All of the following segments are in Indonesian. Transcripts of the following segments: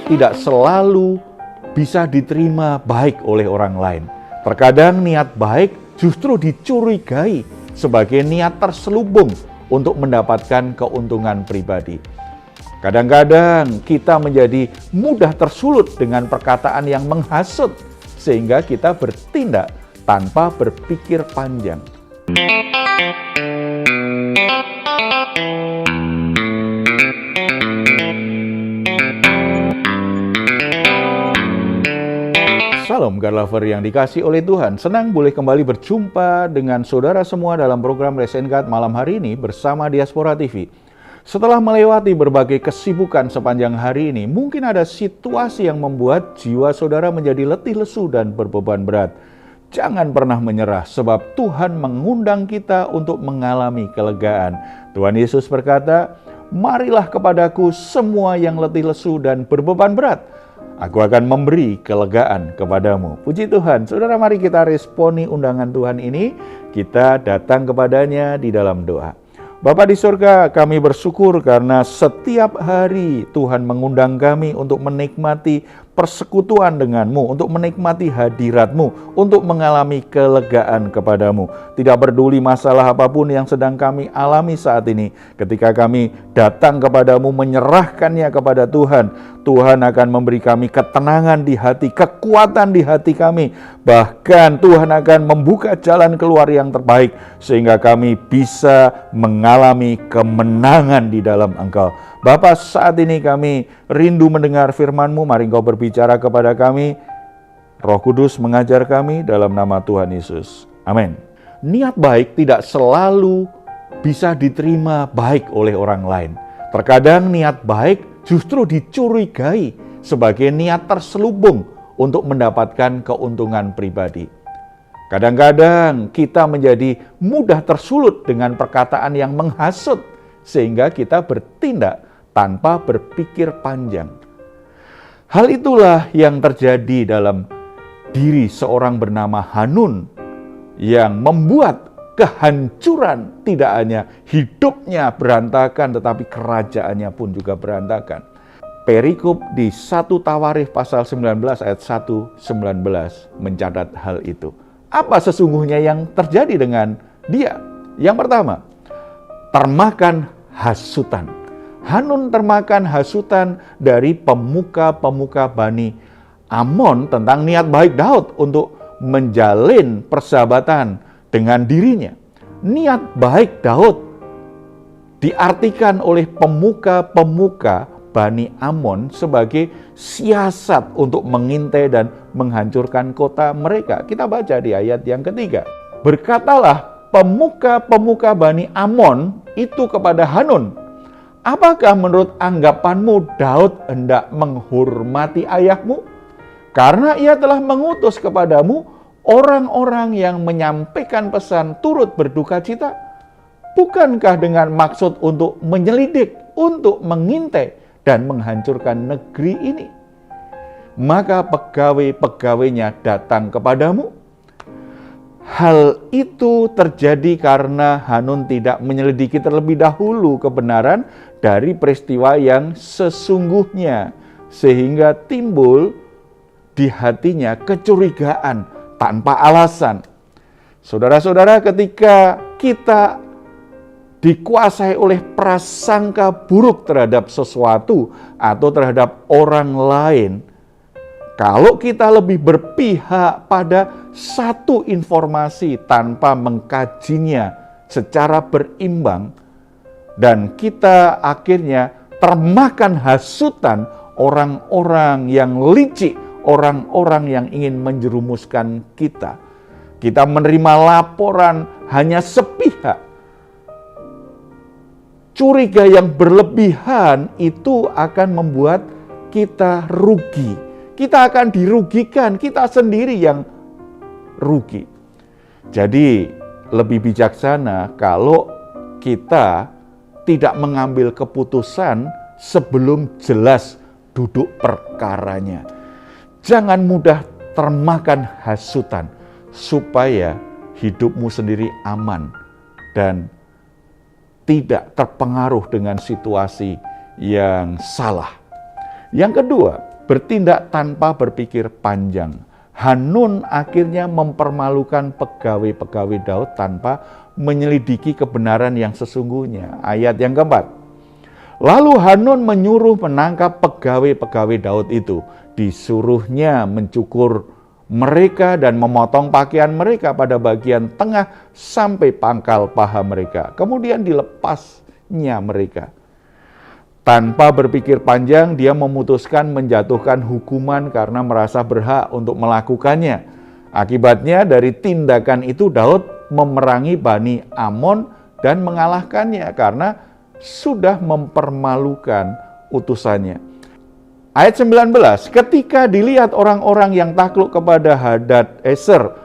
tidak selalu bisa diterima baik oleh orang lain. Terkadang niat baik justru dicurigai sebagai niat terselubung untuk mendapatkan keuntungan pribadi. Kadang-kadang kita menjadi mudah tersulut dengan perkataan yang menghasut sehingga kita bertindak tanpa berpikir panjang. Salam God Lover yang dikasih oleh Tuhan. Senang boleh kembali berjumpa dengan saudara semua dalam program Listen God malam hari ini bersama Diaspora TV. Setelah melewati berbagai kesibukan sepanjang hari ini, mungkin ada situasi yang membuat jiwa saudara menjadi letih lesu dan berbeban berat. Jangan pernah menyerah sebab Tuhan mengundang kita untuk mengalami kelegaan. Tuhan Yesus berkata, "Marilah kepadaku semua yang letih lesu dan berbeban berat. Aku akan memberi kelegaan kepadamu." Puji Tuhan. Saudara, mari kita responi undangan Tuhan ini. Kita datang kepadanya di dalam doa. Bapa di surga, kami bersyukur karena setiap hari Tuhan mengundang kami untuk menikmati persekutuan denganmu, untuk menikmati hadiratmu, untuk mengalami kelegaan kepadamu. Tidak peduli masalah apapun yang sedang kami alami saat ini, ketika kami datang kepadamu menyerahkannya kepada Tuhan, Tuhan akan memberi kami ketenangan di hati, kekuatan di hati kami. Bahkan Tuhan akan membuka jalan keluar yang terbaik sehingga kami bisa mengalami kemenangan di dalam Engkau. Bapa, saat ini kami rindu mendengar firman-Mu. Mari Engkau berbicara kepada kami. Roh Kudus mengajar kami dalam nama Tuhan Yesus. Amin. Niat baik tidak selalu bisa diterima baik oleh orang lain. Terkadang niat baik justru dicurigai sebagai niat terselubung untuk mendapatkan keuntungan pribadi. Kadang-kadang kita menjadi mudah tersulut dengan perkataan yang menghasut sehingga kita bertindak tanpa berpikir panjang. Hal itulah yang terjadi dalam diri seorang bernama Hanun yang membuat kehancuran, tidak hanya hidupnya berantakan tetapi kerajaannya pun juga berantakan. Perikop di 1 Tawarikh pasal 19 ayat 1-19 mencatat hal itu. Apa sesungguhnya yang terjadi dengan dia? Yang pertama, termakan hasutan. Hanun termakan hasutan dari pemuka-pemuka Bani Amon tentang niat baik Daud untuk menjalin persahabatan dengan dirinya. Niat baik Daud diartikan oleh pemuka-pemuka Bani Amon sebagai siasat untuk mengintai dan menghancurkan kota mereka. Kita baca di ayat yang ketiga. Berkatalah pemuka-pemuka Bani Amon itu kepada Hanun, "Apakah menurut anggapanmu Daud hendak menghormati ayahmu? Karena ia telah mengutus kepadamu orang-orang yang menyampaikan pesan turut berduka cita. Bukankah dengan maksud untuk menyelidik, untuk mengintai dan menghancurkan negeri ini? Maka pegawai-pegawainya datang kepadamu." Hal itu terjadi karena Hanun tidak menyelidiki terlebih dahulu kebenaran dari peristiwa yang sesungguhnya, sehingga timbul di hatinya kecurigaan tanpa alasan. Saudara-saudara, ketika kita dikuasai oleh prasangka buruk terhadap sesuatu atau terhadap orang lain, kalau kita lebih berpihak pada satu informasi tanpa mengkajinya secara berimbang, dan kita akhirnya termakan hasutan orang-orang yang licik, orang-orang yang ingin menjerumuskan kita. Kita menerima laporan hanya sepihak. Curiga yang berlebihan itu akan membuat kita rugi. Kita akan dirugikan, kita sendiri yang rugi. Jadi lebih bijaksana kalau kita tidak mengambil keputusan sebelum jelas duduk perkaranya. Jangan mudah termakan hasutan supaya hidupmu sendiri aman dan tidak terpengaruh dengan situasi yang salah. Yang kedua, bertindak tanpa berpikir panjang. Hanun akhirnya mempermalukan pegawai-pegawai Daud tanpa menyelidiki kebenaran yang sesungguhnya. Ayat yang keempat. Lalu Hanun menyuruh menangkap pegawai-pegawai Daud itu. Disuruhnya mencukur mereka dan memotong pakaian mereka pada bagian tengah sampai pangkal paha mereka. Kemudian dilepasnya mereka. Tanpa berpikir panjang, dia memutuskan menjatuhkan hukuman karena merasa berhak untuk melakukannya. Akibatnya dari tindakan itu Daud memerangi Bani Amon dan mengalahkannya karena sudah mempermalukan utusannya. Ayat 19, ketika dilihat orang-orang yang takluk kepada Hadad-eser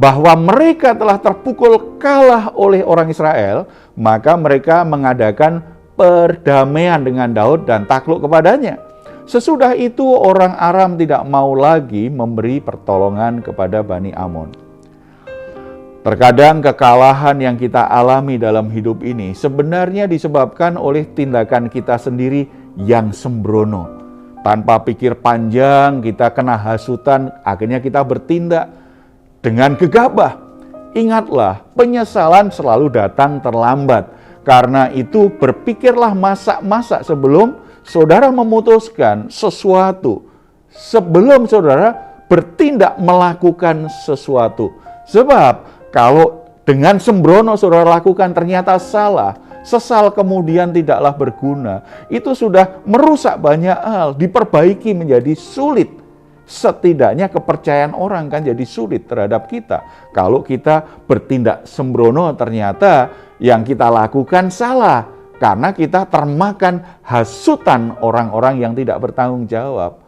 bahwa mereka telah terpukul kalah oleh orang Israel, maka mereka mengadakan perdamaian dengan Daud dan takluk kepadanya. Sesudah itu orang Aram tidak mau lagi memberi pertolongan kepada Bani Amon. Terkadang kekalahan yang kita alami dalam hidup ini sebenarnya disebabkan oleh tindakan kita sendiri yang sembrono. Tanpa pikir panjang, kita kena hasutan, akhirnya kita bertindak dengan gegabah. Ingatlah, penyesalan selalu datang terlambat. Karena itu berpikirlah masak-masak sebelum saudara memutuskan sesuatu. Sebelum saudara bertindak melakukan sesuatu. Sebab kalau dengan sembrono saudara lakukan ternyata salah, sesal kemudian tidaklah berguna. Itu sudah merusak banyak hal, diperbaiki menjadi sulit. Setidaknya kepercayaan orang kan jadi sulit terhadap kita. Kalau kita bertindak sembrono ternyata yang kita lakukan salah. Karena kita termakan hasutan orang-orang yang tidak bertanggung jawab.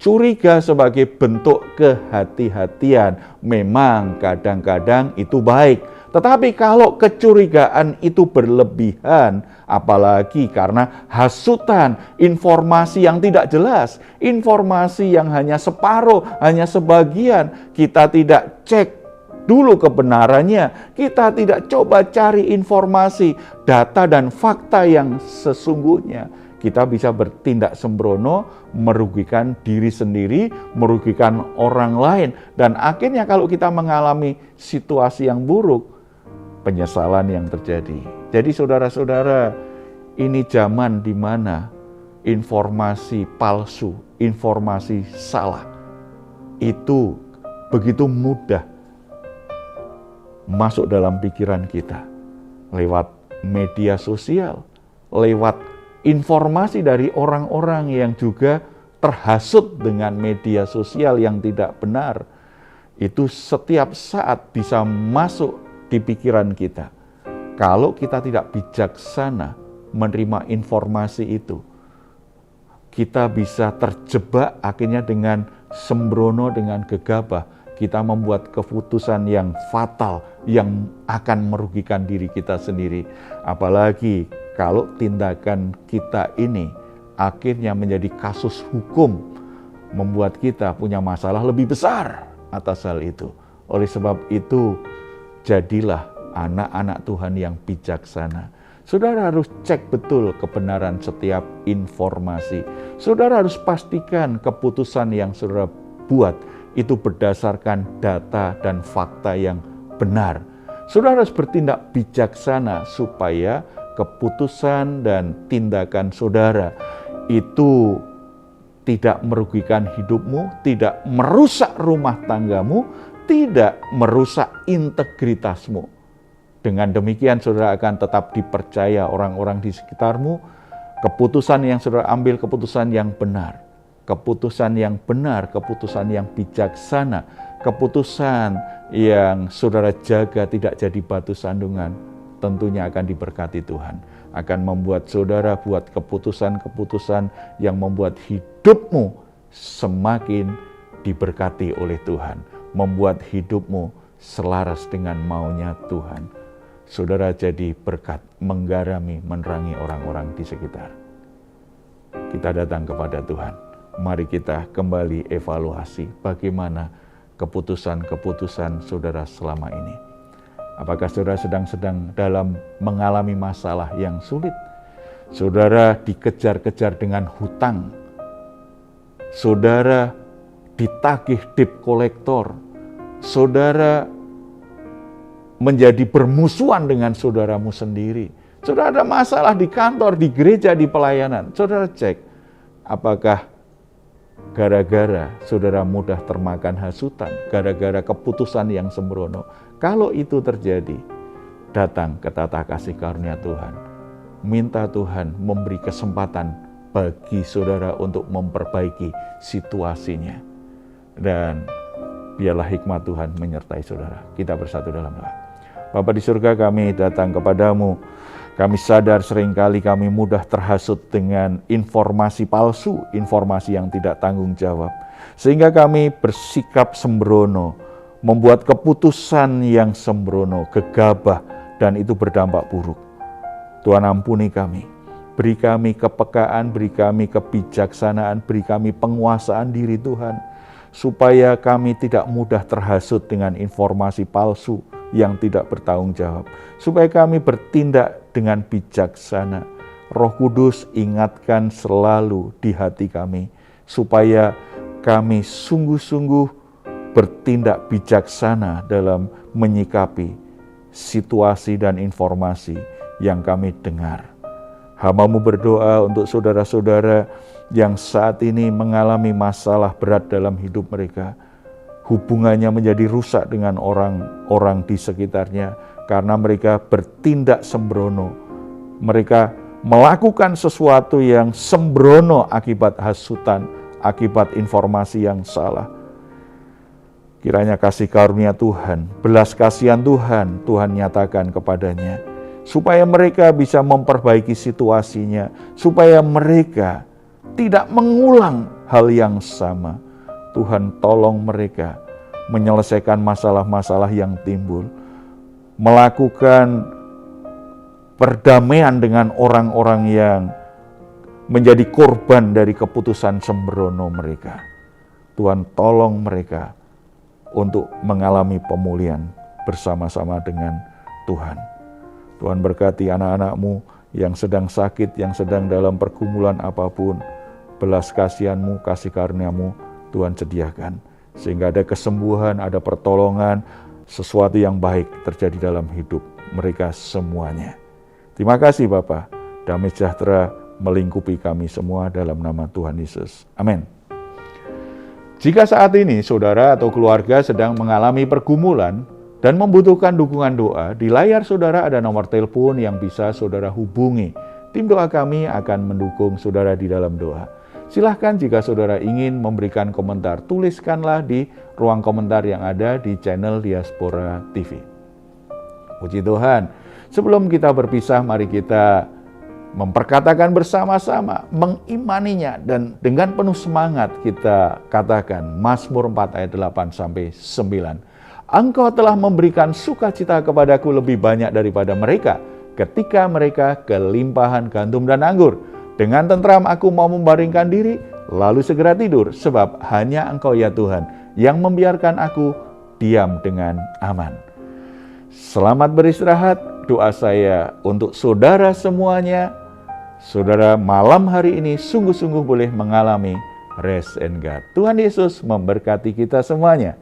Curiga sebagai bentuk kehati-hatian memang kadang-kadang itu baik. Tetapi kalau kecurigaan itu berlebihan, apalagi karena hasutan, informasi yang tidak jelas, informasi yang hanya separuh, hanya sebagian, kita tidak cek dulu kebenarannya, kita tidak coba cari informasi, data dan fakta yang sesungguhnya, kita bisa bertindak sembrono, merugikan diri sendiri, merugikan orang lain, dan akhirnya kalau kita mengalami situasi yang buruk, penyesalan yang terjadi. Jadi saudara-saudara, ini zaman di mana informasi palsu, informasi salah, itu begitu mudah masuk dalam pikiran kita. Lewat media sosial, lewat informasi dari orang-orang yang juga terhasut dengan media sosial yang tidak benar. Itu setiap saat bisa masuk di pikiran kita. Kalau kita tidak bijaksana menerima informasi itu, kita bisa terjebak akhirnya dengan sembrono, dengan gegabah. Kita membuat keputusan yang fatal, yang akan merugikan diri kita sendiri. Apalagi kalau tindakan kita ini akhirnya menjadi kasus hukum, membuat kita punya masalah lebih besar atas hal itu. Oleh sebab itu, jadilah anak-anak Tuhan yang bijaksana. Saudara harus cek betul kebenaran setiap informasi. Saudara harus pastikan keputusan yang saudara buat itu berdasarkan data dan fakta yang benar. Saudara harus bertindak bijaksana supaya keputusan dan tindakan saudara itu tidak merugikan hidupmu, tidak merusak rumah tanggamu, tidak merusak integritasmu. Dengan demikian saudara akan tetap dipercaya orang-orang di sekitarmu. Keputusan yang saudara ambil, keputusan yang benar. Keputusan yang benar, keputusan yang bijaksana, keputusan yang saudara jaga tidak jadi batu sandungan, tentunya akan diberkati Tuhan. Akan membuat saudara buat keputusan-keputusan yang membuat hidupmu semakin diberkati oleh Tuhan. Membuat hidupmu selaras dengan maunya Tuhan. Saudara jadi berkat, menggarami, menerangi orang-orang di sekitar. Kita datang kepada Tuhan. Mari kita kembali evaluasi bagaimana keputusan-keputusan saudara selama ini. Apakah saudara sedang dalam mengalami masalah yang sulit? Saudara dikejar-kejar dengan hutang. saudara ditagih debt collector, saudara menjadi bermusuhan dengan saudaramu sendiri, saudara ada masalah di kantor, di gereja, di pelayanan, saudara cek apakah gara-gara saudara mudah termakan hasutan, gara-gara keputusan yang sembrono. Kalau itu terjadi, datang ke tata kasih karunia Tuhan. Minta Tuhan memberi kesempatan bagi saudara untuk memperbaiki situasinya. Dan biarlah hikmat Tuhan menyertai saudara. Kita bersatu dalam doa. Bapa di surga, kami datang kepadamu. Kami sadar seringkali kami mudah terhasut dengan informasi palsu, informasi yang tidak tanggung jawab. Sehingga kami bersikap sembrono, membuat keputusan yang sembrono, gegabah, dan itu berdampak buruk. Tuhan ampuni kami, beri kami kepekaan, beri kami kebijaksanaan, beri kami penguasaan diri Tuhan, supaya kami tidak mudah terhasut dengan informasi palsu yang tidak bertanggung jawab, supaya kami bertindak dengan bijaksana. Roh Kudus ingatkan selalu di hati kami, supaya kami sungguh-sungguh bertindak bijaksana dalam menyikapi situasi dan informasi yang kami dengar. Hamba-Mu berdoa untuk saudara-saudara yang saat ini mengalami masalah berat dalam hidup mereka. Hubungannya menjadi rusak dengan orang-orang di sekitarnya karena mereka bertindak sembrono. Mereka melakukan sesuatu yang sembrono akibat hasutan, akibat informasi yang salah. Kiranya kasih karunia Tuhan, belas kasihan Tuhan, Tuhan nyatakan kepadanya, supaya mereka bisa memperbaiki situasinya, supaya mereka tidak mengulang hal yang sama. Tuhan tolong mereka menyelesaikan masalah-masalah yang timbul, melakukan perdamaian dengan orang-orang yang menjadi korban dari keputusan sembrono mereka. Tuhan tolong mereka untuk mengalami pemulihan bersama-sama dengan Tuhan. Tuhan berkati anak-anak-Mu yang sedang sakit, yang sedang dalam pergumulan apapun. Belas kasihan-Mu, kasih karunia-Mu Tuhan sediakan, sehingga ada kesembuhan, ada pertolongan, sesuatu yang baik terjadi dalam hidup mereka semuanya. Terima kasih Bapa, damai sejahtera melingkupi kami semua dalam nama Tuhan Yesus. Amin. Jika saat ini saudara atau keluarga sedang mengalami pergumulan dan membutuhkan dukungan doa, di layar saudara ada nomor telepon yang bisa saudara hubungi. Tim doa kami akan mendukung saudara di dalam doa. Silahkan jika saudara ingin memberikan komentar, tuliskanlah di ruang komentar yang ada di channel Diaspora TV. Puji Tuhan, sebelum kita berpisah, mari kita memperkatakan bersama-sama, mengimaninya, dan dengan penuh semangat kita katakan Mazmur 4 ayat 8-9. Engkau telah memberikan sukacita kepadaku lebih banyak daripada mereka, ketika mereka kelimpahan gandum dan anggur. Dengan tentram aku mau membaringkan diri, lalu segera tidur, sebab hanya Engkau ya Tuhan yang membiarkan aku diam dengan aman. Selamat beristirahat, doa saya untuk saudara semuanya. Saudara malam hari ini sungguh-sungguh boleh mengalami rest and God. Tuhan Yesus memberkati kita semuanya.